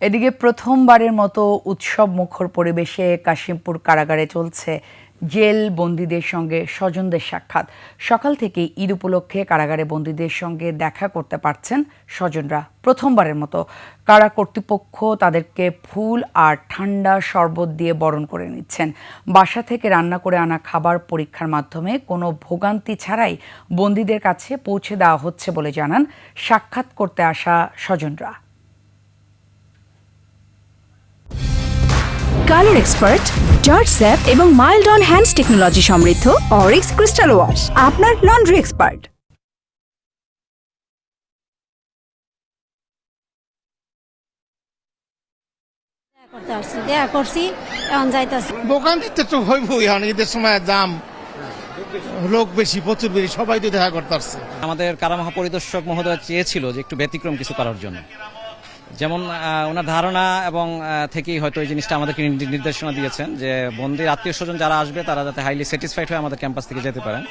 এদিকে প্রথমবারের মতো উৎসব মুখর পরিবেশে কাশিমপুর কারাগারে চলছে জেল বন্দীদের সঙ্গে স্বজনদের সাক্ষাৎ। সকাল থেকে ঈদ উপলক্ষে কারাগারে বন্দীদের সঙ্গে দেখা করতে পারছেন স্বজনরা। প্রথমবারের মতো কারা কর্তৃপক্ষ তাদেরকে ফুল আর ঠান্ডা শরবত দিয়ে বরণ করে নিচ্ছেন। বাসা থেকে রান্না করে আনা খাবার পরীক্ষার মাধ্যমে কোনো ভোগান্তি ছাড়াই বন্দীদের কাছে পৌঁছে দেওয়া হচ্ছে বলে জানান সাক্ষাৎ করতে আসা স্বজনরা। কালার এক্সপার্ট, জর্জ স্যাপ এবং মাইল্ড অন হ্যান্ডস টেকনোলজি সমৃদ্ধ অরিক্স ক্রিস্টাল ওয়াশ আপনার লন্ড্রি এক্সপার্ট। দেখা করছি এখন যাইতাছি। ভোগান্তিতে তো হইবই, এখন ঈদের সময় দাম লোক বেশি, প্রচুর বেশি, সবাই তো দেখা করতে আসছে। আমাদের কারা মহাপরিদর্শক মহোদয় চেয়েছিল যে একটু ব্যতিক্রম কিছু করার জন্য, যেমন ওনার ধারণা এবং থেকেই হয়তো এই জিনিসটা আমাদেরকে নির্দেশনা দিয়েছেন যে বন্দির আত্মীয় স্বজন যারা আসবে তারা যাতে হাইলি স্যাটিসফাইড হয়ে আমাদের ক্যাম্পাস থেকে যেতে পারেন।